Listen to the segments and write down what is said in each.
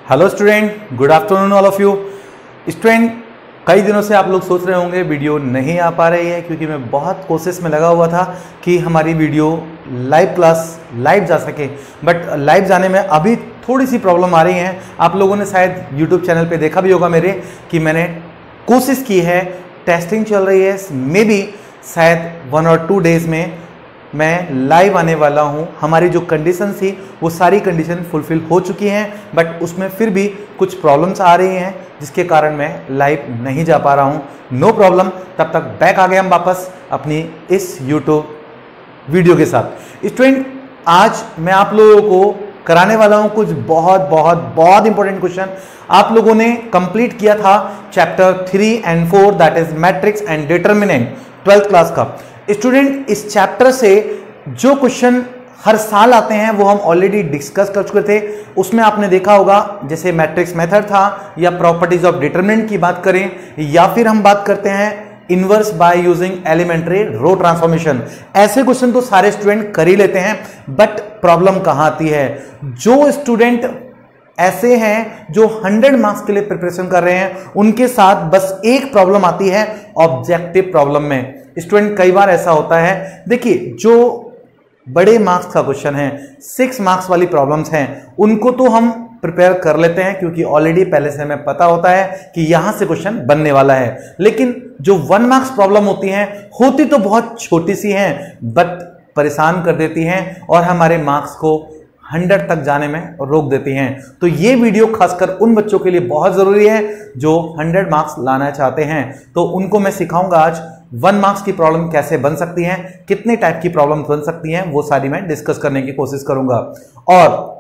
Hello student, good afternoon all of you. Student, कई दिनों से आप लोग सोच रहे होंगे वीडियो नहीं आ पा रही है, क्योंकि मैं बहुत कोशिश में लगा हुआ था कि हमारी वीडियो लाइव क्लास लाइव जा सके, बट लाइव जाने में अभी थोड़ी सी प्रॉब्लम आ रही है। आप लोगों ने शायद यूट्यूब चैनल पे देखा भी होगा मेरे कि मैंने कोशिश की है, टेस्टिंग चल रही है, मे बी शायद 1 और 2 डेज में मैं लाइव आने वाला हूं। हमारी जो कंडीशन थी वो सारी कंडीशन फुलफिल हो चुकी हैं, बट उसमें फिर भी कुछ प्रॉब्लम्स आ रही हैं जिसके कारण मैं लाइव नहीं जा पा रहा हूं। नो प्रॉब्लम, तब तक बैक आ गए हम वापस अपनी इस यूट्यूब वीडियो के साथ। स्टूडेंट, आज मैं आप लोगों को कराने वाला हूं कुछ बहुत इंपॉर्टेंट क्वेश्चन। आप लोगों ने कंप्लीट किया था chapter 3 and 4, that is matrix and determinant, 12th class का। स्टूडेंट, इस चैप्टर से जो क्वेश्चन हर साल आते हैं वो हम ऑलरेडी डिस्कस कर चुके थे। उसमें आपने देखा होगा, जैसे मैट्रिक्स मेथड था, या प्रॉपर्टीज ऑफ डिटरमिनेंट की बात करें, या फिर हम बात करते हैं inverse by using elementary row transformation. ऐसे क्वेश्चन तो सारे स्टूडेंट कर ही लेते हैं, बट प्रॉब्लम कहां आती है? जो स्टूडेंट ऐसे हैं जो 100 मार्क्स के लिए प्रिपरेशन कर रहे हैं, उनके साथ बस एक प्रॉब्लम आती है ऑब्जेक्टिव प्रॉब्लम में। स्टूडेंट, कई बार ऐसा होता है, देखिए जो बड़े मार्क्स का क्वेश्चन है, 6 मार्क्स वाली प्रॉब्लम्स हैं, उनको तो हम प्रिपेयर कर लेते हैं क्योंकि ऑलरेडी पहले से हमें पता होता है कि यहां से क्वेश्चन बनने वाला है। लेकिन जो 1 मार्क्स प्रॉब्लम होती तो बहुत छोटी सी हैं, बट परेशान कर देती हैं और हमारे मार्क्स को 100 तक जाने में रोक देती हैं। तो ये वीडियो खासकर उन बच्चों के लिए बहुत जरूरी है जो 100 मार्क्स लाना चाहते हैं। तो उनको मैं सिखाऊंगा आज 1 मार्क्स की प्रॉब्लम कैसे बन सकती हैं, कितने टाइप की प्रॉब्लम बन सकती हैं, वो सारी मैं डिस्कस करने की कोशिश करूंगा। और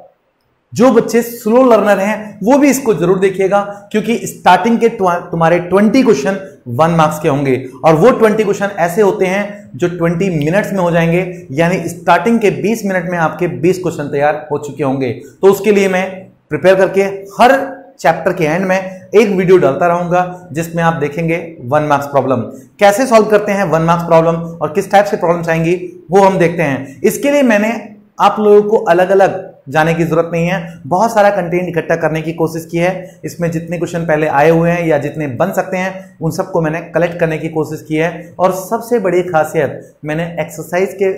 जो बच्चे स्लो लर्नर हैं वो भी इसको जरूर देखिएगा, क्योंकि स्टार्टिंग के तुम्हारे 20 क्वेश्चन 1 मार्क्स के होंगे, और वो 20 क्वेश्चन ऐसे होते हैं जो 20 मिनट्स में हो जाएंगे, यानी स्टार्टिंग के 20 मिनट में आपके 20 क्वेश्चन तैयार हो चुके होंगे। तो उसके लिए मैं प्रिपेयर करके हर चैप्टर के एंड में एक वीडियो डालता रहूंगा जिसमें आप देखेंगे 1 मार्क्स प्रॉब्लम कैसे सॉल्व करते हैं, 1 मार्क्स प्रॉब्लम, और किस टाइप से प्रॉब्लम्स आएंगी वो हम देखते हैं। इसके लिए मैंने आप लोगों को अलग अलग जाने की जरूरत नहीं है, बहुत सारा कंटेंट इकट्ठा करने की कोशिश की है। इसमें जितने क्वेश्चन पहले आए हुए हैं या जितने बन सकते हैं उन सबको मैंने कलेक्ट करने की कोशिश की है। और सबसे बड़ी खासियत, मैंने एक्सरसाइज के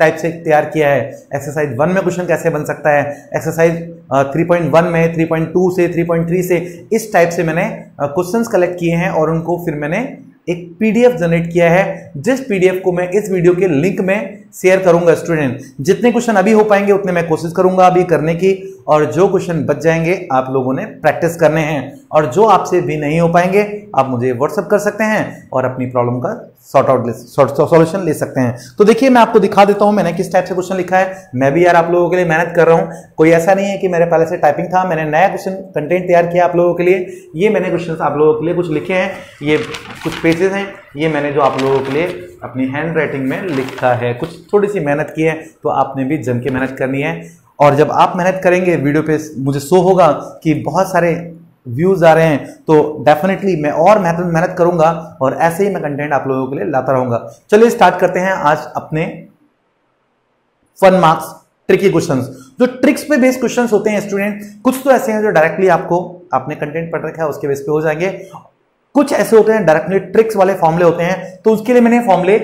टाइप से तैयार किया है। एक्सरसाइज 1 में क्वेश्चन कैसे बन सकता है, एक्सरसाइज 3.1 में 3.2 से 3.3 से, इस टाइप से मैंने क्वेश्चंस कलेक्ट किए हैं और उनको फिर मैंने एक पीडीएफ जनरेट किया है, जिस पीडीएफ को मैं इस वीडियो के लिंक में शेयर करूंगा। स्टूडेंट, जितने क्वेश्चन अभी हो पाएंगे उतने मैं कोशिश करूंगा अभी करने की, और जो क्वेश्चन बच जाएंगे आप लोगों ने प्रैक्टिस करने हैं, और जो आपसे भी नहीं हो पाएंगे आप मुझे व्हाट्सएप कर सकते हैं और अपनी प्रॉब्लम का सॉल्यूशन ले सकते हैं। तो देखिए, मैं आपको दिखा देता हूं मैंने किस टाइप से क्वेश्चन लिखा है। मैं भी यार आप लोगों के लिए मेहनत कर रहा हूं, कोई ऐसा नहीं है कि मेरे पहले से टाइपिंग था। मैंने नया क्वेश्चन कंटेंट तैयार किया आप लोगों के लिए। ये मैंने क्वेश्चन आप लोगों के लिए कुछ लिखे हैं, ये कुछ पेजेस हैं, ये मैंने जो आप लोगों के लिए अपनी हैंड राइटिंग में लिखा है। कुछ थोड़ी सी मेहनत की है, तो आपने भी जम के मेहनत करनी है। और जब आप मेहनत करेंगे, वीडियो पे मुझे शो होगा कि बहुत सारे व्यूज आ रहे हैं, तो डेफिनेटली मैं और मेहनत करूंगा और ऐसे ही मैं कंटेंट आप लोगों के लिए लाता रहूंगा। चलिए स्टार्ट करते हैं आज अपने 1 मार्क्स ट्रिकी क्वेश्चंस। जो ट्रिक्स पे बेस्ड क्वेश्चंस होते हैं स्टूडेंट, कुछ तो ऐसे हैं जो डायरेक्टली आपको आपने कंटेंट पढ़ रखा है उसके बेस पे हो जाएंगे, कुछ ऐसे होते हैं डायरेक्टली ट्रिक्स वाले फॉर्मूले होते हैं। तो उसके लिए मैंने फॉर्मूले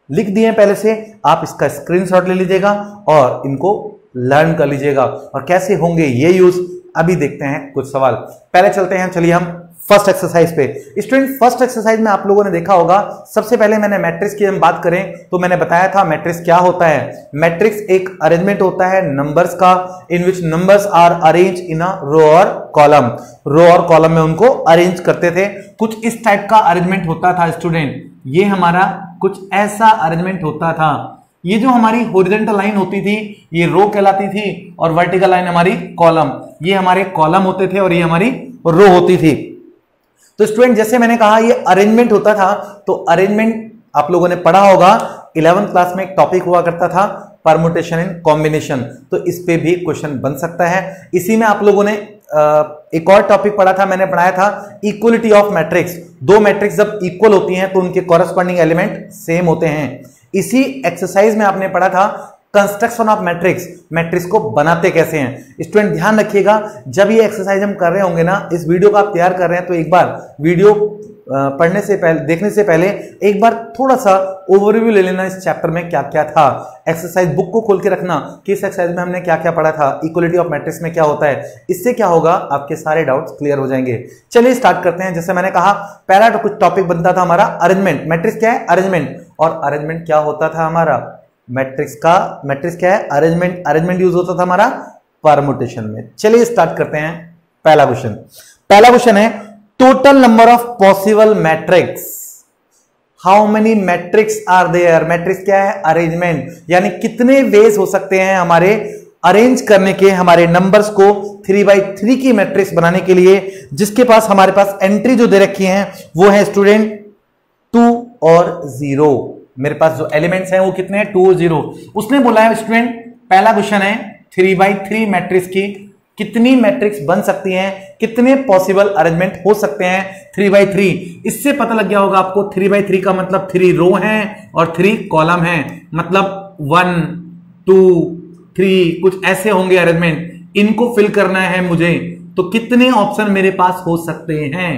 लिख दिए हैं पहले से, आप इसका स्क्रीनशॉट ले लीजिएगा और इनको लर्न कर लीजिएगा। और कैसे होंगे ये यूज, अभी देखते हैं कुछ सवाल। पहले चलते हैं, चलिए हम फर्स्ट एक्सरसाइज पे। स्टूडेंट, फर्स्ट एक्सरसाइज में आप लोगों ने देखा होगा, सबसे पहले मैंने मैट्रिक्स की हम बात करें तो मैंने बताया था मैट्रिक्स क्या होता है। मैट्रिक्स एक अरेंजमेंट होता है नंबर्स का, इन विच नंबर्स आर अरेंज इन अ रो और कॉलम। रो और कॉलम में उनको अरेंज करते थे। कुछ इस टाइप का अरेंजमेंट होता था स्टूडेंट, ये हमारा कुछ ऐसा अरेंजमेंट होता था। ये जो हमारी हॉरिजॉन्टल लाइन होती थी ये रो कहलाती थी, और वर्टिकल लाइन हमारी कॉलम। ये हमारे कॉलम होते थे और ये हमारी रो होती थी। तो स्टूडेंट, जैसे मैंने कहा ये अरेंजमेंट होता था, तो अरेंजमेंट आप लोगों ने पढ़ा होगा 11th क्लास में एक टॉपिक हुआ करता था परमुटेशन एंड कॉम्बिनेशन, तो इस पे भी क्वेश्चन बन सकता है। इसी में आप लोगों ने एक और टॉपिक पढ़ा था, मैंने पढ़ाया था इक्वलिटी ऑफ मैट्रिक्स। 2 मैट्रिक्स जब इक्वल होती हैं तो उनके कॉरस्पॉन्डिंग एलिमेंट सेम होते हैं। इसी एक्सरसाइज में आपने पढ़ा था कंस्ट्रक्शन ऑफ मैट्रिक्स, मैट्रिक्स को बनाते कैसे हैं। स्टूडेंट ध्यान रखिएगा, जब ये एक्सरसाइज हम कर रहे होंगे ना, इस वीडियो को आप तैयार कर रहे हैं तो एक बार वीडियो पढ़ने से पहले, देखने से पहले एक बार थोड़ा सा ओवरव्यू ले लेना इस चैप्टर में क्या क्या था। एक्सरसाइज बुक को खोल के रखना कि इस एक्सरसाइज में हमने क्या क्या पढ़ा था, इक्वलिटी ऑफ मैट्रिक्स में क्या होता है। इससे क्या होगा, आपके सारे डाउट्स क्लियर हो जाएंगे। चलिए स्टार्ट करते हैं। जैसे मैंने कहा पहला कुछ टॉपिक बनता था हमारा अरेंजमेंट। मैट्रिक्स क्या है, अरेंजमेंट। और अरेंजमेंट क्या होता था हमारा, मैट्रिक्स क्या है, अरेंजमेंट। अरेंजमेंट यूज होता था हमारा परमुटेशन में। चलिए स्टार्ट करते हैं। पहला क्वेश्चन है total number of possible matrix, how many matrix are there. Matrix क्या है, अरेंजमेंट, यानी कितने वेज हो सकते हैं हमारे अरेंज करने के, हमारे नंबर्स को 3x3 की मैट्रिक्स बनाने के लिए, जिसके पास हमारे पास एंट्री जो दे रखी है वो है स्टूडेंट 2 और 0। मेरे पास जो एलिमेंट्स हैं वो कितने हैं, 2 और 0। उसने बोला है स्टूडेंट, पहला क्वेश्चन है 3x3 मैट्रिक्स की कितनी मैट्रिक्स बन सकती हैं, कितने पॉसिबल अरेंजमेंट हो सकते हैं 3x3। इससे पता लग गया होगा आपको 3x3 का मतलब 3 रो हैं और 3 कॉलम हैं, मतलब 1 2 3 कुछ ऐसे होंगे अरेंजमेंट। इनको फिल करना है मुझे, तो कितने ऑप्शन मेरे पास हो सकते हैं।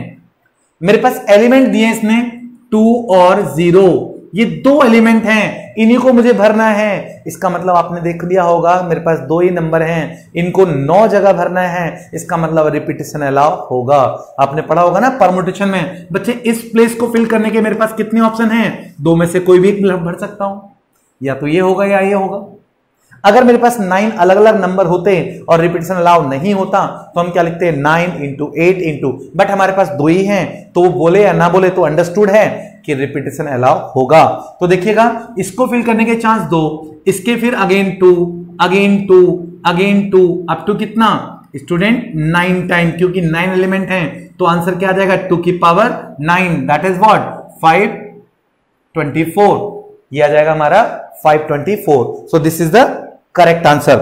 मेरे पास एलिमेंट दिए इसने 2 और 0, ये 2 एलिमेंट हैं, इन्हीं को मुझे भरना है। इसका मतलब आपने देख लिया होगा मेरे पास 2 ही नंबर हैं, इनको 9 जगह भरना है। इसका मतलब रिपीटेशन अलाउ होगा। आपने पढ़ा होगा ना परमुटेशन में, बच्चे इस प्लेस को फिल करने के मेरे पास कितने ऑप्शन हैं, 2 में से कोई भी भर सकता हूं, या तो ये होगा या ये होगा। अगर मेरे पास 9 अलग अलग नंबर होते और रिपीटेशन अलाउ नहीं होता तो हम क्या लिखते हैं 9 इंटू 8 इंटू, बट हमारे पास 2 ही हैं, तो वो बोले या ना बोले तो अंडरस्टूड है कि रिपीटेशन अलाउ होगा। तो देखिएगा इसको फिल करने के चांस 2, इसके फिर again 2 again 2 again 2 up to कितना स्टूडेंट 9 टाइम, क्योंकि 9 एलिमेंट हैं तो आंसर क्या आ जाएगा 2 की पावर 9, दैट इज व्हाट 524। ये आ जाएगा हमारा 524। So this is the correct answer.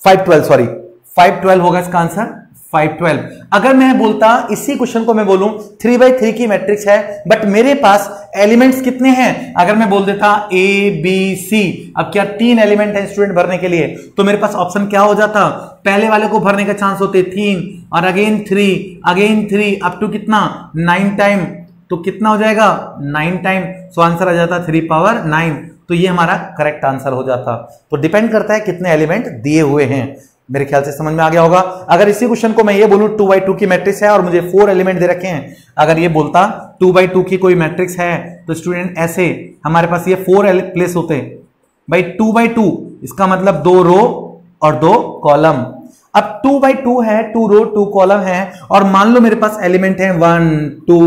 512 होगा इसका आंसर 512। अगर मैं बोलता इसी क्वेश्चन को मैं बोलूं 3x3 की मैट्रिक्स है, बट मेरे पास एलिमेंट्स कितने हैं, अगर मैं बोल देता A B C, अब क्या 3 एलिमेंट हैं स्टूडेंट भरने के लिए, तो मेरे पास ऑप्शन क्या हो जाता, पहले वाले को भरने का चांस होते 3 और अगेन 3 अप टू कितना 9 टाइम, तो कितना हो जाएगा 9 टाइम। सो आंसर आ जाता 3 पावर 9। तो ये हमारा करेक्ट आंसर हो जाता। तो डिपेंड करता है कितने एलिमेंट दिए हुए हैं। मेरे ख्याल से समझ में आ गया होगा। अगर इसी क्वेश्चन को मैं ये बोलूं 2x2 की मैट्रिक्स है और मुझे 4 एलिमेंट दे रखे हैं, अगर ये बोलता 2x2 की कोई मैट्रिक्स है, तो स्टूडेंट ऐसे हमारे पास ये 4 प्लेस होते भाई 2x2, इसका मतलब 2 रो और 2 कॉलम। अब 2x2 है, 2 रो 2 कॉलम है, और मान लो मेरे पास एलिमेंट है 1 2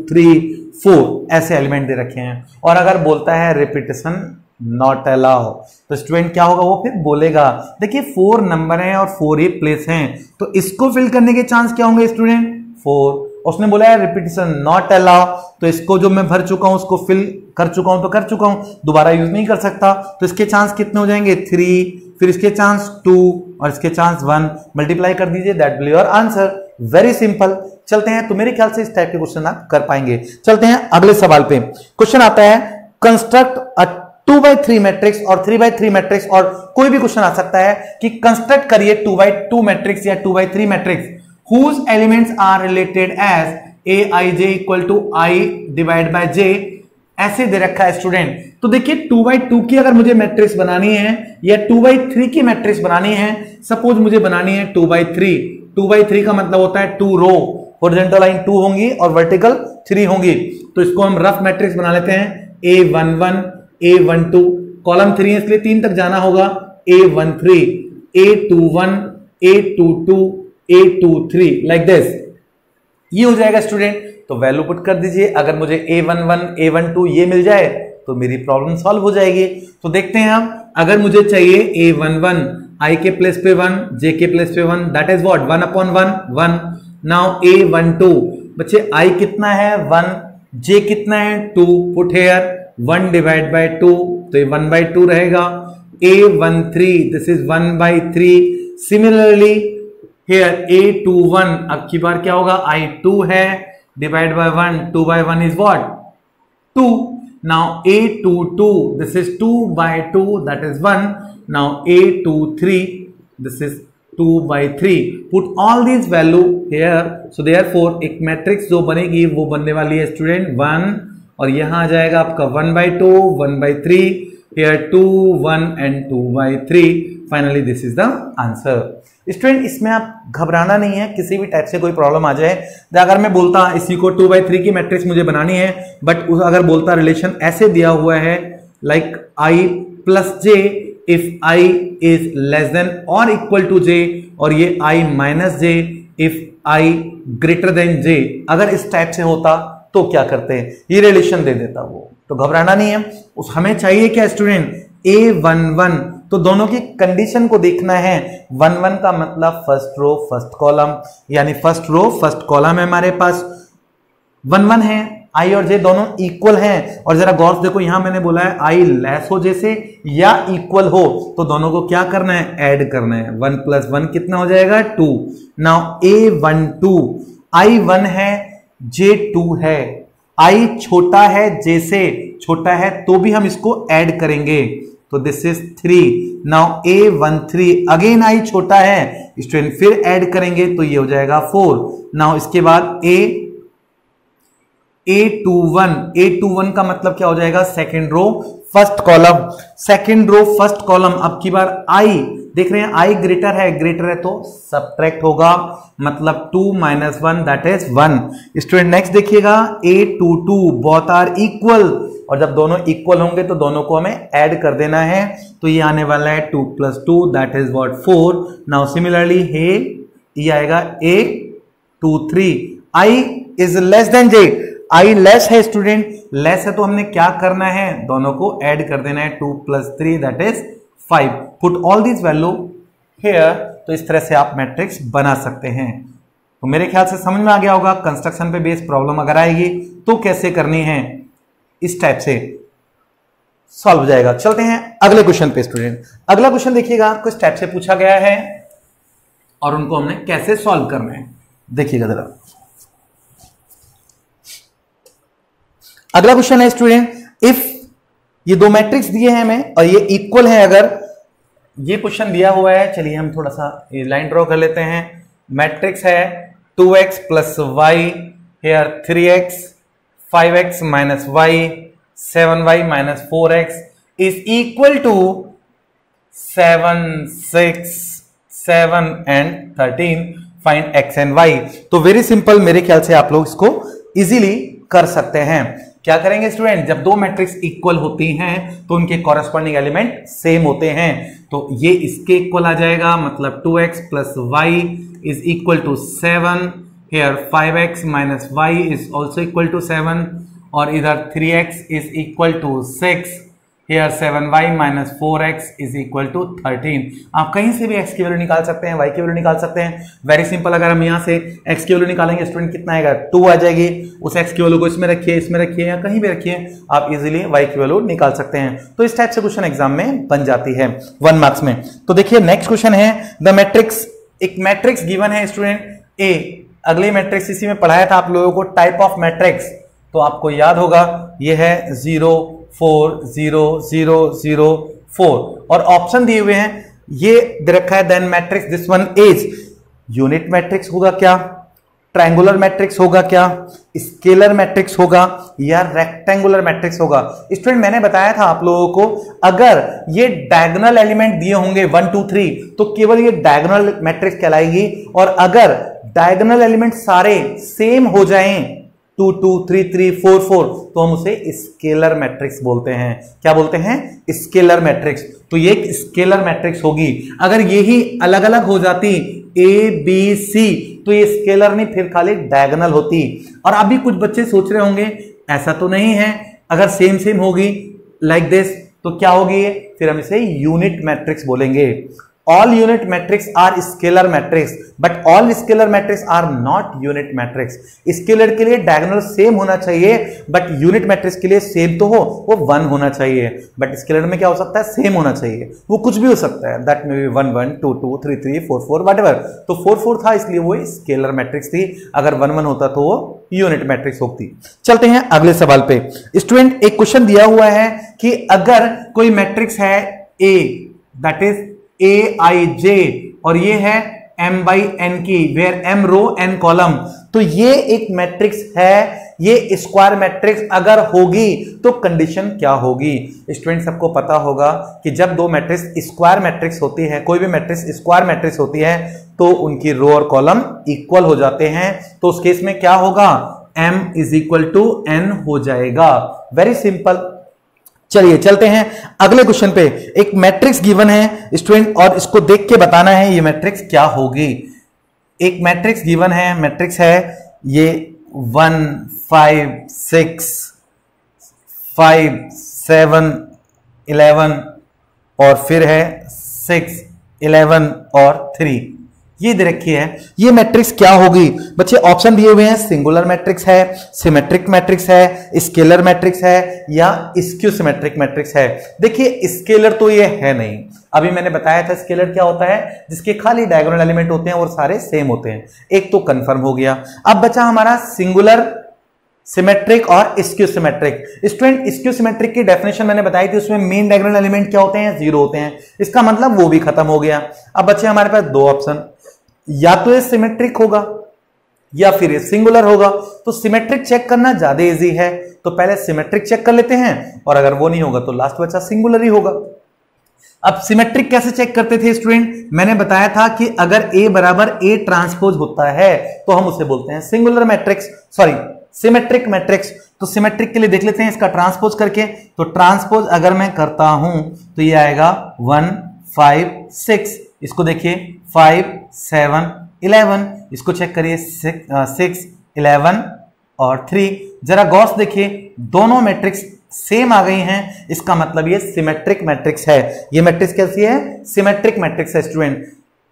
3 4 ऐसे एलिमेंट दे रखे हैं, और अगर बोलता है रिपीटेशन नॉट अलाउ, तो स्टूडेंट क्या होगा, वो फिर बोलेगा देखिए 4 नंबर हैं और 4 ही प्लेस हैं, तो इसको फिल करने के चांस क्या होंगे स्टूडेंट 4। उसने बोला है रिपीटेशन नॉट अलाउ, तो इसको जो मैं भर चुका हूं उसको फिल कर चुका हूं तो कर चुका हूं, दोबारा यूज नहीं कर सकता, तो इसके चांस कितने हो जाएंगे 3, फिर इसके चांस 2 और इसके चांस 1, मल्टीप्लाई कर दीजिए, that will your answer. Very simple. चलते हैं, तो मेरे ख्याल से इस टाइप के क्वेश्चन आप कर पाएंगे। चलते हैं अगले सवाल पे। क्वेश्चन आता है कंस्ट्रक्ट अ 2x3 मैट्रिक्स और 3x3 मैट्रिक्स, और कोई भी क्वेश्चन आ सकता है कि कंस्ट्रक्ट करिए 2x2 मैट्रिक्स या 2x3 matrix whose elements are related as aij equal to I divided by j, ऐसे दे रखा है स्टूडेंट। तो देखिए 2x2 की अगर मुझे मैट्रिक्स बनानी है या 2x3 की मैट्रिक्स बनानी है, सपोज मुझे बनानी है 2x3 का मतलब होता है 2 रो, हॉरिजॉन्टल लाइन 2 होंगी और वर्टिकल 3 होंगी, तो इसको हम रफ मैट्रिक्स बना लेते हैं A11 A12, कॉलम 3 है इसलिए 3 तक जाना होगा, A13 A21 A22 A23 like this. ये हो जाएगा स्टूडेंट। तो वैल्यू पुट कर दीजिए, अगर मुझे A11 A12 ये मिल जाए तो मेरी प्रॉब्लम सॉल्व हो जाएगी। तो देखते हैं हम, अगर मुझे चाहिए A11 I के प्लेस पे 1 J के प्लेस पे 1, that is what 1/1 1। Now A12 बच्चे I कितना है 1, J कितना है 2, पुट हेयर 1 डिवाइड बाय 2, तो ये 1/2 रहेगा। A13 this is 1/3। Similarly here A21 अब की बार क्या होगा I2 है divide by 1, 2/1 is what 2। Now A22, this is 2 by 2, that is 1. Now A23, this is 2 by 3. Put all these value here. So therefore एक matrix जो बनेगी वो बनने वाली है स्टूडेंट 1, और यहाँ आ जाएगा आपका 1 by 2, 1 by 3, here 2, 1 and 2 by 3. Finally this is the answer. Student इसमें आप घबराना नहीं है, किसी भी टाइप से कोई प्रॉब्लम आ जाए। अगर मैं बोलता इसी को 2 by 3 की मैट्रिक्स मुझे बनानी है, बट अगर बोलता रिलेशन ऐसे दिया हुआ है like I plus J if I is less than or equal to J, और ये I minus J if I greater than J, अगर इस टाइप से होता तो क्या करते हैं, ये रिलेशन दे देता वो। तो घबराना नहीं है, उस हमें चाहिए क्या स्टूडेंट A11, तो दोनों की कंडीशन को देखना है। 1-1 का मतलब फर्स्ट रो फर्स्ट कॉलम, यानी फर्स्ट रो फर्स्ट कॉलम है हमारे पास। 1-1 है, आई और जे दोनों इक्वल हैं, और जरा गौर से देखो यहां मैंने बोला है आई लेस हो जैसे या इक्वल हो, तो दोनों को क्या करना है, ऐड करना है। 1 + 1 कितना हो जाएगा 2। नाउ A12, आई 1 है जे 2 है, आई छोटा है जे से छोटा है तो भी हम इसको ऐड करेंगे, तो this is 3। Now A13, again I छोटा है स्टूडेंट, फिर ऐड करेंगे तो ये हो जाएगा 4। नाउ इसके बाद A21 का मतलब क्या हो जाएगा, second row first column, second row first column. अब की बार आई देख रहे हैं, आई ग्रेटर है तो सबट्रैक्ट होगा, मतलब 2 - 1 दैट इज 1। स्टूडेंट नेक्स्ट देखिएगा A22, बोथ आर इक्वल, और जब दोनों इक्वल होंगे तो दोनों को हमें ऐड कर देना है, तो ये आने वाला है 2 + 2 that is what 4। Now similarly ये आएगा A23, I is less than J, I less है स्टूडेंट, लेस है तो हमने क्या करना है, दोनों को ऐड कर देना है, 2 + 3 that is 5। Put all this value here, तो इस तरह से आप मैट्रिक्स बना सकते हैं। तो मेरे ख्याल से समझ में आ गया होगा, कंस्ट्रक्शन पे बेस्ड प्रॉब्लम अगर आएगी तो कैसे करनी है, इस टाइप से सॉल्व हो जाएगा। चलते हैं अगले क्वेश्चन पे स्टूडेंट। अगला क्वेश्चन देखिएगा, कुछ टाइप से पूछा गया है और उनको हमने कैसे सॉल्व करना है, देखिएगा जरा। अगला क्वेश्चन है स्टूडेंट, इफ ये दो मैट्रिक्स दिए हैं हमें और ये इक्वल है, अगर ये क्वेश्चन दिया हुआ है, चलिए हम थोड़ा सा ये लाइन ड्रॉ कर लेते हैं। मैट्रिक्स है 2x + y, here 3x, 5x - y, 7y - 4x is equal to 7, 6, 7 and 13। Find x and y। तो वेरी सिंपल, मेरे ख्याल से आप लोग इसको इजीली कर सकते हैं। क्या करेंगे स्टूडेंट, जब दो मैट्रिक्स इक्वल होती हैं तो उनके कॉरेस्पॉन्डिंग एलिमेंट सेम होते हैं, तो ये इसके इक्वल आ जाएगा, मतलब 2x + y is equal to 7, here 5x - y is also equal to 7, और इधर 3x is equal to 6, here 7y - 4x is equal to 13। आप कहीं से भी x की वैल्यू निकाल सकते हैं, y की वैल्यू निकाल सकते हैं। वेरी सिंपल, अगर हम यहाँ से x की वैल्यू निकालेंगे स्टूडेंट कितना आएगा, 2 आ जाएगी। उस x की वैल्यू को इसमें रखिए या कहीं भी रखिए, आप इजीली y की वैल्यू निकाल सकते हैं। तो इस टाइप से क्वेश्चन एग्जाम में बन जाती है 1 मार्क्स में। तो देखिए नेक्स्ट क्वेश्चन है, द मैट्रिक्स, एक मैट्रिक्स गिवन है स्टूडेंट A। अगली मैट्रिक्स इसी में पढ़ाया था आप लोगों को, टाइप ऑफ मैट्रिक्स, तो आपको याद होगा ये है 0 4 0 0 0 4, और ऑप्शन दिए हुए हैं, ये दे रखा है then matrix this one is unit matrix होगा क्या, ट्रायंगुलर मैट्रिक्स होगा क्या, स्केलर मैट्रिक्स होगा या रेक्टेंगुलर मैट्रिक्स होगा। स्टूडेंट मैंने बताया था आप लोगों को, अगर ये डायगोनल एलिमेंट दिए होंगे 1 2 3 तो केवल ये डायगोनल मैट्रिक्स कहलाएगी, और अगर डायगोनल एलिमेंट सारे सेम हो जाएं 2 2 3 3 4 4 तो हम उसे स्केलर मैट्रिक्स बोलते हैं। क्या बोलते हैं, स्केलर मैट्रिक्स। तो ये एक स्केलर मैट्रिक्स होगी। अगर यही अलग अलग हो जाती A B C तो ये स्केलर नहीं, फिर खाली डायगोनल होती। और अभी कुछ बच्चे सोच रहे होंगे ऐसा तो नहीं है, अगर सेम सेम होगी लाइक दिस तो क्या होगी, फिर हम इसे यूनिट मैट्रिक्स बोलेंगे। all unit matrix are scalar matrix but all scalar matrix are not unit matrix। Scalar के लिए डायगोनल सेम होना चाहिए बट यूनिट मैट्रिक्स के लिए सेम तो हो, वो 1 होना चाहिए, बट स्केलर में क्या हो सकता है, सेम होना चाहिए, वो कुछ भी हो सकता है, दैट मे बी 1 1 2 2 3 3 4 4 व्हाटएवर। तो 4 4 था इसलिए वो स्केलर मैट्रिक्स थी, अगर 1 1 होता तो वो यूनिट मैट्रिक्स होती। चलते हैं अगले सवाल पे। स्टूडेंट एक क्वेश्चन दिया हुआ है कि अगर कोई मैट्रिक्स है A दैट इज Aij और ये है m/n की, where m row n column, तो ये एक मैट्रिक्स है, ये स्क्वायर मैट्रिक्स अगर होगी तो कंडीशन क्या होगी। स्टूडेंट सबको पता होगा कि जब दो मैट्रिक्स स्क्वायर मैट्रिक्स होती है, कोई भी मैट्रिक्स स्क्वायर मैट्रिक्स होती है तो उनकी रो और कॉलम इक्वल हो जाते हैं, तो उस केस में क्या होगा, m = n हो जाएगा। Very simple. चलिए चलते हैं अगले क्वेश्चन पे। एक मैट्रिक्स गिवन है स्टूडेंट और इसको देख के बताना है ये मैट्रिक्स क्या होगी। एक मैट्रिक्स गिवन है, मैट्रिक्स है ये 1 5 6 5 7 11 और फिर है 6 11 और 3, ये दे रखी है। ये मैट्रिक्स क्या होगी बच्चे, ऑप्शन दिए हुए हैं, सिंगुलर मैट्रिक्स है, सिमेट्रिक मैट्रिक्स है, स्केलर मैट्रिक्स है या स्क्यू सिमेट्रिक मैट्रिक्स है। देखिए स्केलर तो ये है नहीं, अभी मैंने बताया था स्केलर क्या होता है, जिसके खाली डायगोनल एलिमेंट होते हैं और सारे सेम होते हैं, एक तो कंफर्म हो गया। अब बचा हमारा सिंगुलर, सिमेट्रिक और skew symmetric. Student skew symmetric की डेफिनेशन मैंने बताई थी, उसमें मेन डायगोनल एलिमेंट क्या होते हैं, 0 होते हैं, इसका मतलब वो भी खत्म हो गया। अब बच्चे हमारे पास दो ऑप्शन, या तो ये सिमेट्रिक होगा या फिर ये सिंगुलर होगा। तो सिमेट्रिक चेक करना ज्यादा इजी है, तो पहले सिमेट्रिक चेक कर लेते हैं और अगर वो नहीं होगा तो लास्ट बचा सिंगुलर ही होगा। अब सिमेट्रिक कैसे चेक करते थे स्टूडेंट, मैंने बताया था कि अगर A = A ट्रांसपोज होता है तो हम उसे बोलते हैं singular matrix, sorry symmetric matrix. तो सिमेट्रिक के लिए देख लेते हैं इसका ट्रांसपोज करके, तो ट्रांसपोज अगर मैं करता हूं तो ये आएगा 1 5 6, इसको देखिए 5 7 11, इसको चेक करिए 6 11 और 3। जरा गौस देखिए दोनों मैट्रिक्स सेम आ गई हैं, इसका मतलब ये सिमेट्रिक मैट्रिक्स है। ये मैट्रिक्स कैसी है, सिमेट्रिक मैट्रिक्स है स्टूडेंट।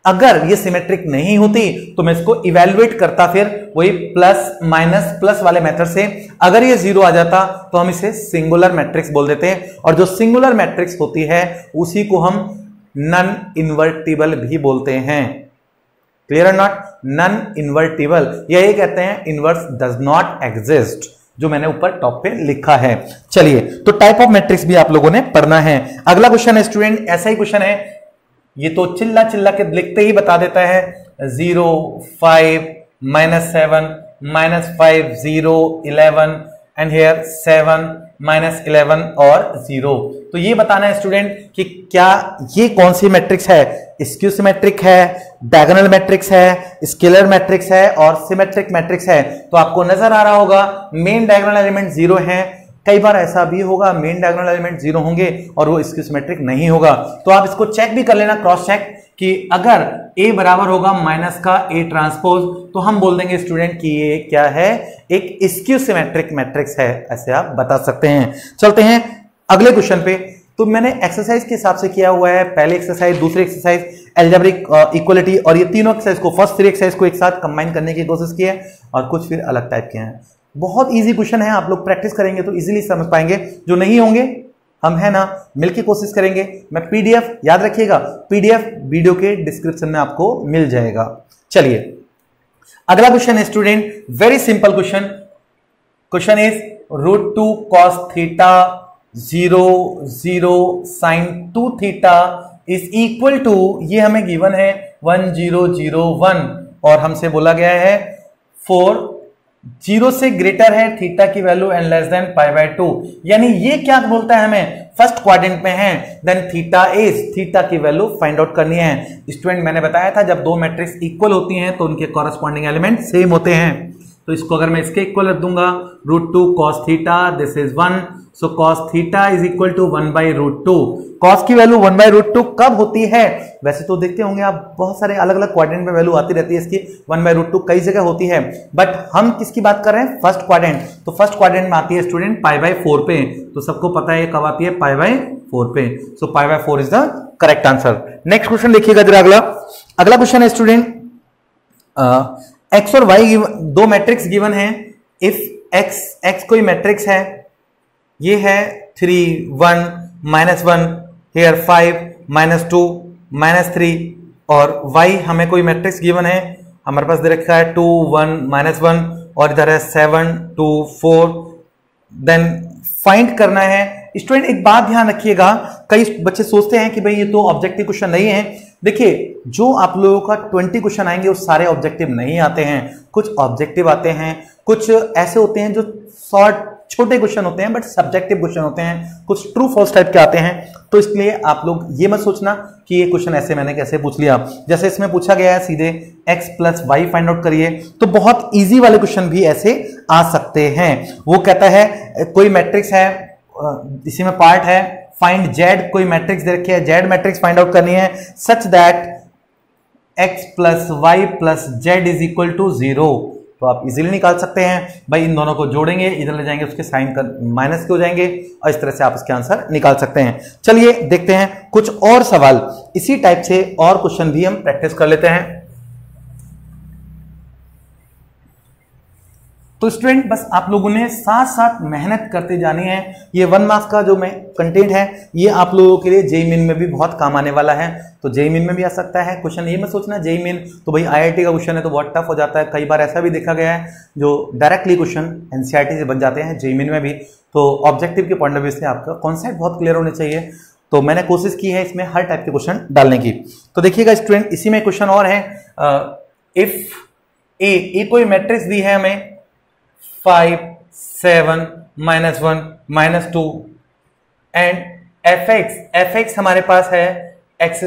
अगर ये सिमेट्रिक नहीं होती तो मैं इसको इवेलुएट करता फिर वही प्लस माइनस प्लस वाले मेथड से, अगर ये 0 आ जाता तो हम इसे सिंगुलर मैट्रिक्स बोल देते हैं, और जो सिंगुलर मैट्रिक्स होती है उसी को हम नॉन इन्वर्टिबल भी बोलते हैं। क्लियर और नॉट, नॉन इन्वर्टिबल, यही कहते हैं इनवर्स डज नॉट एग्जिस्ट, जो मैंने ऊपर टॉप पे लिखा है। चलिए तो टाइप ऑफ मैट्रिक्स भी आप लोगों ने पढ़ना है। अगला क्वेश्चन है स्टूडेंट, ऐसा ही क्वेश्चन है, ये तो चिल्ला चिल्ला के लिखते ही बता देता है, 0 5 -7 -5 0 11 एंड हियर 7 -11 और 0। तो ये बताना है स्टूडेंट कि क्या ये कौन सी मैट्रिक्स है, स्क्यू सिमेट्रिक है, डायगोनल मैट्रिक्स है, स्केलर मैट्रिक्स है और सिमेट्रिक मैट्रिक्स है। तो आपको नजर आ रहा होगा मेन डायगोनल एलिमेंट 0 है, कई बार ऐसा भी होगा मेन डायगोनल एलिमेंट 0 होंगे और वो स्क्यू सिमेट्रिक नहीं होगा। तो आप इसको चेक भी कर लेना, क्रॉस चेक, कि अगर A बराबर होगा माइनस का A ट्रांसपोज तो हम बोल देंगे स्टूडेंट कि ये क्या है, एक स्क्यू सिमेट्रिक मैट्रिक्स है, ऐसे आप बता सकते हैं। चलते हैं अगले क्वेश्चन पे। तो मैंने एक्सरसाइज के हिसाब से किया हुआ है, पहले एक्सरसाइज, दूसरी एक्सरसाइज, अलजेब्रिक इक्वलिटी, और ये तीनों एक्सरसाइज को, फर्स्ट 3 एक्सरसाइज को एक साथ कंबाइन करने की कोशिश की है और कुछ फिर अलग टाइप के हैं। बहुत इजी क्वेश्चन है, आप लोग प्रैक्टिस करेंगे तो इजीली समझ पाएंगे, जो नहीं होंगे हम है ना मिलकर कोशिश करेंगे। मैं पीडीएफ, याद रखिएगा पीडीएफ वीडियो के डिस्क्रिप्शन में आपको मिल जाएगा। चलिए अगला क्वेश्चन है student, very simple question. Question is √2 cos theta 0 0 sin 2 theta is equal to, ये हमें गिवन है 1 0 0 1 और हमसे बोला गया है 4 0 से ग्रेटर है थीटा की वैल्यू एंड लेस देन π/2, यानी ये क्या बोलता है, हमें फर्स्ट क्वाड्रेंट में है, देन थीटा इज, थीटा की वैल्यू फाइंड आउट करनी है। स्टूडेंट मैंने बताया था जब दो मैट्रिक्स इक्वल होती हैं तो उनके कॉरेस्पॉन्डिंग एलिमेंट सेम होते हैं। तो इसको अगर मैं इसके इक्वल रख दूंगा, √2 cos theta, this is 1, so cos theta is equal to 1/√2। cos की वैल्यू 1/√2 कब होती है, वैसे तो देखते होंगे आप बहुत सारे अलग अलग क्वाड्रेंट में वैल्यू आती रहती है इसकी, 1/√2 कई जगह होती है, बट हम किसकी बात कर रहे हैं, फर्स्ट क्वाड्रेंट। तो फर्स्ट क्वाड्रेंट में आती है स्टूडेंट π/4 पे, तो सबको पता है कब आती है, π/4 4 पे। So pi by 4 is the correct answer. Next question देखिएगा जरा, अगला क्वेश्चन है स्टूडेंट, एक्स और वाई दो मैट्रिक्स गिवन है। इफ एक्स कोई मैट्रिक्स है, ये है 3 1 -1, हेयर 5 -2 -3, और y हमें कोई मैट्रिक्स गिवन है, हमारे पास दे रखा है 2 1 -1 और इधर है 7 2 4। देन फाइंड करना है। स्टूडेंट एक बात ध्यान रखिएगा, कई बच्चे सोचते हैं कि भाई ये तो ऑब्जेक्टिव क्वेश्चन नहीं है। देखिए जो आप लोगों का 20 क्वेश्चन आएंगे वो सारे ऑब्जेक्टिव नहीं आते हैं, कुछ ऑब्जेक्टिव आते हैं, कुछ ऐसे होते हैं जो शॉर्ट छोटे क्वेश्चन होते हैं बट सब्जेक्टिव क्वेश्चन होते हैं, कुछ ट्रू फॉल्स टाइप के आते हैं। तो इसलिए आप लोग ये मत सोचना कि ये क्वेश्चन ऐसे मैंने कैसे पूछ लिया। जैसे इसमें पूछा गया है सीधे x + y फाइंड आउट करिए, तो बहुत इजी वाले क्वेश्चन भी ऐसे आ सकते हैं। वो कहता है कोई मैट्रिक्स है, इसी में पार्ट है फाइंड z, कोई मैट्रिक्स दे रखी है, z मैट्रिक्स फाइंड आउट करनी है such that x + y + z = 0। तो आप इजीली निकाल सकते हैं भाई, इन दोनों को जोड़ेंगे, इधर ले जाएंगे, उसके साइन का माइनस के हो जाएंगे और इस तरह से आप इसके आंसर निकाल सकते हैं। चलिए देखते हैं कुछ और सवाल, इसी टाइप से और क्वेश्चन भी हम प्रैक्टिस कर लेते हैं। तो स्टूडेंट बस आप लोगों ने साथ साथ मेहनत करते जानी है। ये 1 मार्क्स का जो मैं कंटेंट है ये आप लोगों के लिए जेईई मेन में भी बहुत काम आने वाला है। तो जेईई मेन में भी आ सकता है क्वेश्चन, ये मत सोचना जेईई मेन तो भाई आईआईटी का क्वेश्चन है तो बहुत टफ हो जाता है। कई बार ऐसा भी देखा गया है जो डायरेक्टली क्वेश्चन एनसीईआरटी से बन जाते हैं जेईई मेन में भी। तो ऑब्जेक्टिव के पॉइंट ऑफ व्यू से आपका कॉन्सेप्ट बहुत क्लियर होने चाहिए। तो मैंने कोशिश की है इसमें हर टाइप के क्वेश्चन डालने की। तो देखिएगा स्टूडेंट, इसी में क्वेश्चन और है, इफ ए कोई मैट्रिक्स दी है हमें 5 7 -1 -2 एंड fx हमारे पास है x²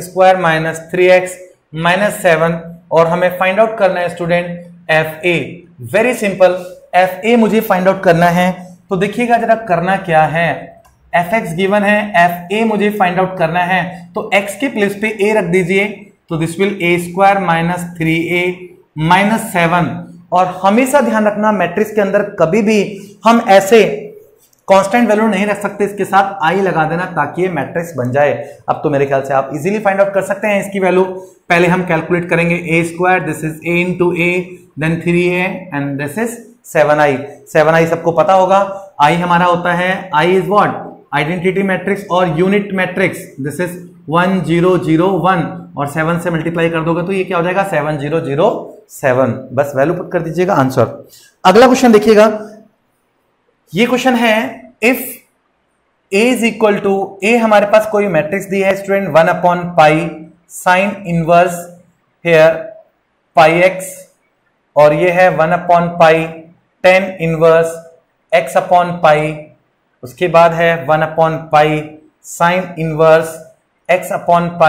- 3x -7 और हमें फाइंड आउट करना है student fa। Very simple, fa मुझे फाइंड आउट करना है। तो देखिएगा जरा करना क्या है, fx गिवन है, fa मुझे फाइंड आउट करना है। तो x के प्लेस पे a रख दीजिए, तो दिस विल a² - 3a - 7। और हमेशा ध्यान रखना मैट्रिक्स के अंदर कभी भी हम ऐसे कांस्टेंट वैल्यू नहीं रख सकते, इसके साथ आई लगा देना ताकि ये मैट्रिक्स बन जाए। अब तो मेरे ख्याल से आप इजीली फाइंड आउट कर सकते हैं इसकी वैल्यू। पहले हम कैलकुलेट करेंगे a², this is a × a, then 3a and this is 7i। 7i सबको पता होगा, i हमारा होता है, i is what, identity matrix और यूनिट मैट्रिक्स। दिस इज 1 0 0 1 और 7 से मल्टीप्लाई कर दोगे तो ये क्या हो जाएगा 7 0 0 7। बस वैल्यू पुट कर दीजिएगा, आंसर। अगला क्वेश्चन देखिएगा, ये क्वेश्चन है इफ a = a हमारे पास कोई मैट्रिक्स दी है student 1/π sine inverse hair πx और ये है 1/π tan इनवर्स x/π, उसके बाद है 1/π साइन इनवर्स x/π,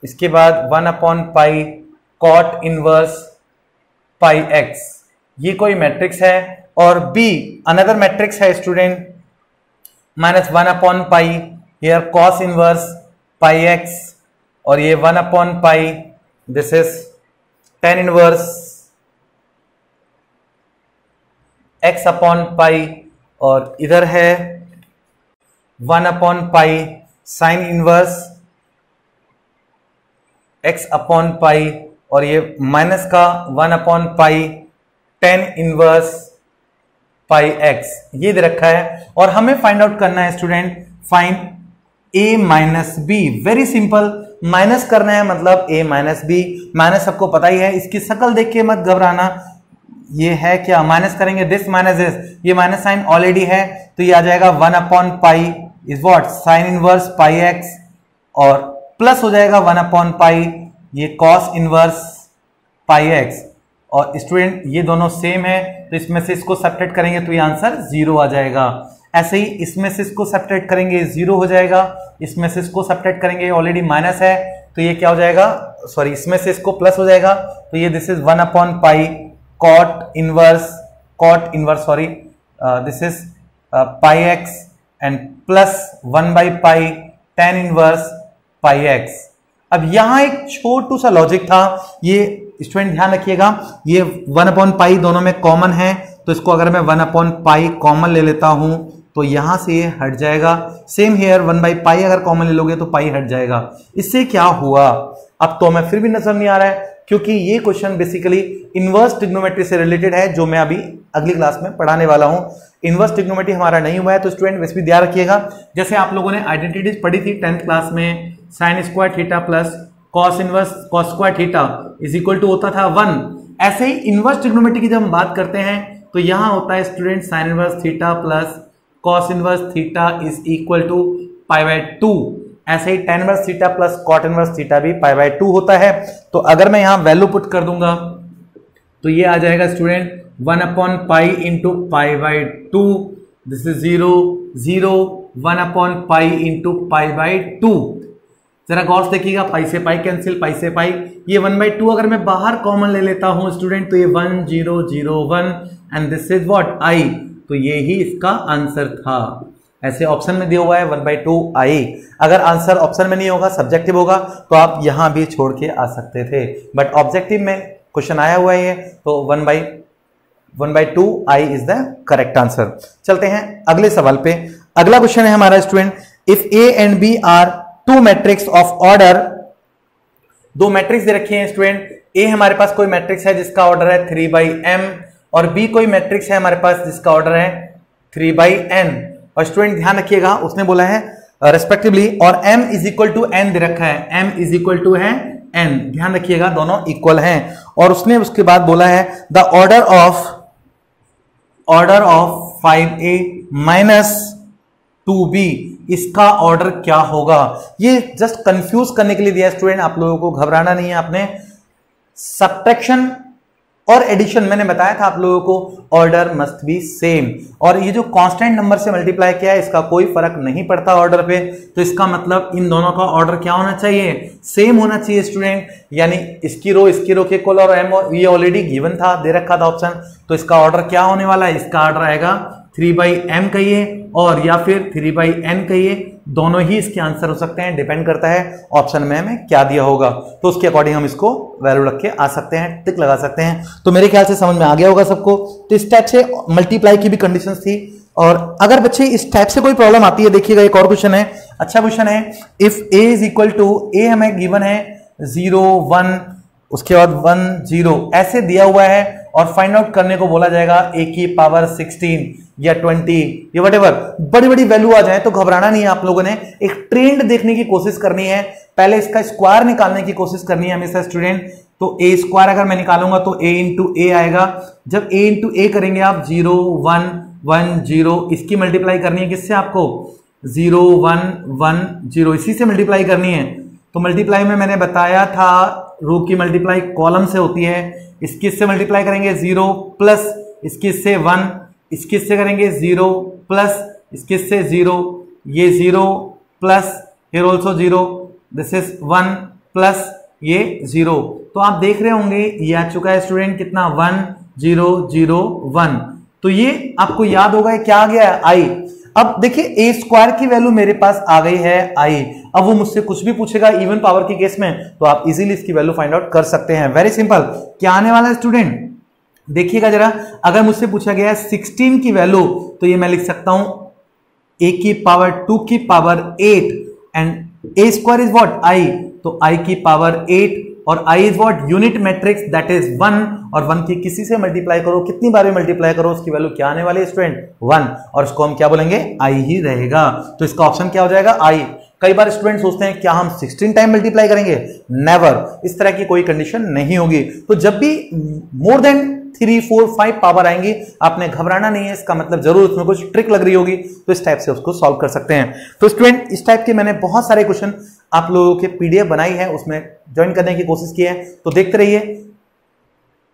इसके बाद 1/π कॉट इनवर्स πx। ये कोई मैट्रिक्स है। और b अनदर मैट्रिक्स है student -1/π here cos inverse πx और ये 1/π this is tan inverse x/π और इधर है 1/π साइन इनवर्स x/π और ये माइनस का 1/π tan इनवर्स πx, ये दे रखा है। और हमें फाइंड आउट करना है student find a - b। Very simple, minus करना है मतलब a - b। माइनस सबको पता ही है, इसकी शक्ल देख के मत घबराना। ये है क्या, माइनस करेंगे दिस माइनस दिस, ये माइनस साइन ऑलरेडी है तो ये आ जाएगा 1/π is what sine inverse πx और प्लस हो जाएगा 1/π ये कॉस इनवर्स πx। और स्टूडेंट ये दोनों सेम है तो इसमें से इसको सब्ट्रैक्ट करेंगे तो ये आंसर 0 आ जाएगा। ऐसे ही इसमें से इसको सब्ट्रैक्ट करेंगे 0 हो जाएगा, इसमें से इसको सब्ट्रैक्ट करेंगे ऑलरेडी माइनस है तो ये क्या हो जाएगा, सॉरी इसमें से इसको प्लस हो जाएगा तो ये this is 1/π cot inverse sorry this is πx and plus 1/π tan inverse πx। अब यहां एक छोटू सा लॉजिक था, ये स्टूडेंट ध्यान रखिएगा, ये 1/π दोनों में कॉमन है तो इसको अगर मैं 1/π कॉमन ले लेता हूं तो यहां से ये हट जाएगा। सेम हेयर 1/पाई अगर कॉमन ले लोगे तो पाई हट जाएगा। इससे क्या हुआ अब तो हमें फिर भी नजर नहीं आ रहा है, क्योंकि ये क्वेश्चन बेसिकली इनवर्स ट्रिग्नोमेट्री से रिलेटेड है, जो मैं अभी अगली क्लास में पढ़ाने वाला हूं। इनवर्स ट्रिग्नोमेट्री हमारा नहीं हुआ है, तो स्टूडेंट वैसे भी ध्यान रखिएगा। जैसे आप लोगों ने आइडेंटिटीज पढ़ी थी 10th क्लास में, sine square theta plus cos inverse cos square theta is equal to होता था 1। ऐसे ही इनवर्स ट्रिग्नोमेट्री की जब हम बात करते हैं तो यहां होता है student sine inverse theta plus cos inverse theta is equal to π/2। ऐसे ही tan inverse theta plus cot inverse theta भी π/2 होता है। तो अगर मैं यहां वैल्यू पुट कर दूंगा तो ये आ जाएगा स्टूडेंट 1/पाई इंटू π/2। दिस इज 0 0 1/पाई इंटू π/2। जरा गौर से देखिएगा, पाई से पाई कैंसिल, पाई से पाई, ये 1/2 अगर मैं बाहर कॉमन ले लेता हूं स्टूडेंट तो ये 1 0 0 1 and this is what i। तो ये ही इसका आंसर था। ऐसे ऑप्शन में दिया हुआ है 1/2 i। अगर आंसर ऑप्शन में नहीं होगा, सब्जेक्टिव होगा, तो आप यहां भी छोड़ के आ सकते थे, बट ऑब्जेक्टिव में क्वेश्चन आया हुआ है तो 1/2 i is the correct answer. चलते हैं अगले सवाल पे। अगला क्वेश्चन है हमारा student, if a and b are two matrix of order, दो मैट्रिक्स दे रखे हैं स्टूडेंट। ए हमारे पास कोई मैट्रिक्स है जिसका ऑर्डर है 3/m और बी कोई मैट्रिक्स है हमारे पास जिसका ऑर्डर है 3/n। और स्टूडेंट ध्यान रखिएगा, उसने बोला है रेस्पेक्टिवली, और m is equal to n दे रखा है, m इज इक्वल टू है n। ध्यान रखिएगा दोनों इक्वल हैं। और उसने उसके बाद बोला है the order of 5a minus 2b, इसका ऑर्डर क्या होगा। ये जस्ट कंफ्यूज करने के लिए दिया है स्टूडेंट, आप लोगों को घबराना नहीं है। आपने सब्ट्रैक्शन और एडिशन मैंने बताया था आप लोगों को, ऑर्डर मस्ट बी सेम। और ये जो कांस्टेंट नंबर से मल्टीप्लाई किया है इसका कोई फर्क नहीं पड़ता ऑर्डर पे, तो इसका मतलब इन दोनों का ऑर्डर क्या होना चाहिए, सेम होना चाहिए स्टूडेंट। यानी इसकी रो के इक्वल और m, ये ऑलरेडी गिवन था, दे रखा था ऑप्शन, तो इसका ऑर्डर क्या होने वाला है, इसका ऑर्डर आएगा 3/m कहिए और या फिर 3/n कहिए, दोनों ही इसके आंसर हो सकते हैं, डिपेंड करता है ऑप्शन में हमें क्या दिया होगा, तो उसके अकॉर्डिंग हम इसको वैल्यू रख के आ सकते हैं, टिक लगा सकते हैं। तो मेरे ख्याल से समझ में आ गया होगा सबको। तो इस टाइप से मल्टीप्लाई की भी कंडीशंस थी। और अगर बच्चे इस टाइप से कोई प्रॉब्लम आती है, देखिएगा एक और क्वेश्चन है, अच्छा क्वेश्चन है, if a is equal to, a हमें गिवन है 0 1 उसके बाद 1 0 ऐसे दिया हुआ है और फाइंड आउट करने को बोला जाएगा a की पावर 16 या 20 या व्हाटएवर, बड़ी बड़ी वैल्यू आ जाए तो घबराना नहीं है। आप लोगों ने एक ट्रेंड देखने की कोशिश करनी है, पहले इसका स्क्वायर निकालने की कोशिश करनी है हमेशा स्टूडेंट। तो a स्क्वायर अगर मैं निकालूंगा तो a इंटू ए आएगा। जब a इंटू ए करेंगे आप 0 1 1 0, इसकी मल्टीप्लाई करनी है किससे, आपको 0 1 1 0 इसी से मल्टीप्लाई करनी है। तो मल्टीप्लाई में मैंने बताया था रो की मल्टीप्लाई कॉलम से होती है, इसकी इससे मल्टीप्लाई करेंगे 0 प्लस इसकी इससे 1, इसकी इससे करेंगे 0 प्लस इसकी इससे 0, ये 0 plus here also 0, this is 1 plus ये 0। तो आप देख रहे होंगे ये आ चुका है स्टूडेंट कितना 1 0 0 1। तो ये आपको याद होगा क्या आ गया है i। अब देखिए ए स्क्वायर की वैल्यू मेरे पास आ गई है i। अब वो मुझसे कुछ भी पूछेगा इवन पावर की केस में तो आप इजीली इसकी वैल्यू फाइंड आउट कर सकते हैं। Very simple. क्या आने वाला है स्टूडेंट, देखिएगा जरा, अगर मुझसे पूछा गया है 16 की वैल्यू तो ये मैं लिख सकता हूं a की पावर 2 की power 8 and a square is what i, तो i की पावर 8 और i is what unit matrix that is 1 और 1 की किसी से मल्टीप्लाई करो, कितनी बार भी मल्टीप्लाई करो उसकी वैल्यू क्या आने वाली है स्टूडेंट 1, और इसको हम क्या बोलेंगे i ही रहेगा। तो इसका ऑप्शन क्या हो जाएगा i। कई बार स्टूडेंट सोचते हैं क्या हम 16 टाइम मल्टीप्लाई करेंगे, नेवर, इस तरह की कोई कंडीशन नहीं होगी। तो जब भी मोर देन 3 4 5 पावर आएंगी आपने घबराना नहीं है, इसका मतलब जरूर उसमें कुछ ट्रिक लग रही होगी, तो इस टाइप से उसको सॉल्व कर सकते हैं। तो स्टूडेंट इस टाइप के मैंने बहुत सारे क्वेश्चन आप लोगों के पीडीएफ बनाई है, उसमें ज्वाइन करने की कोशिश की है, तो देखते रहिए।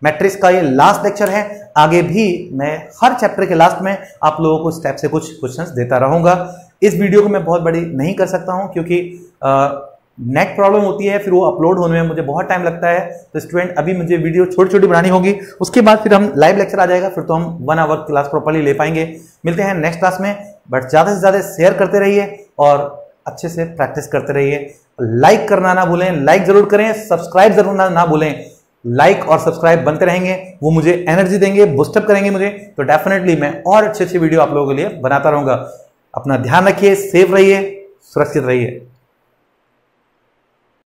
मैट्रिक्स का ये लास्ट लेक्चर है, आगे भी मैं हर चैप्टर के लास्ट में आप लोगों को इस टाइप से कुछ क्वेश्चंस देता रहूंगा। इस वीडियो को मैं बहुत बड़ी नहीं कर सकता हूं क्योंकि नेट प्रॉब्लम होती है, फिर वो अपलोड होने में मुझे बहुत टाइम लगता है। तो स्टूडेंट अभी मुझे वीडियो छोटी छोटी बनानी होगी, उसके बाद फिर हम लाइव लेक्चर आ जाएगा, फिर तो हम 1 आवर क्लास प्रॉपर्ली ले पाएंगे। मिलते हैं नेक्स्ट क्लास में, बट ज्यादा से ज्यादा शेयर करते रहिए और अच्छे से प्रैक्टिस करते रहिए। लाइक करना ना भूलें, लाइक जरूर करें, सब्सक्राइब जरूर ना भूलें। लाइक और सब्सक्राइब बनते रहेंगे, वो मुझे एनर्जी देंगे, बूस्टअप करेंगे मुझे, तो डेफिनेटली मैं और अच्छे अच्छे वीडियो आप लोगों के लिए बनाता रहूंगा। अपना ध्यान रखिए, सेफ रहिए, सुरक्षित रहिए।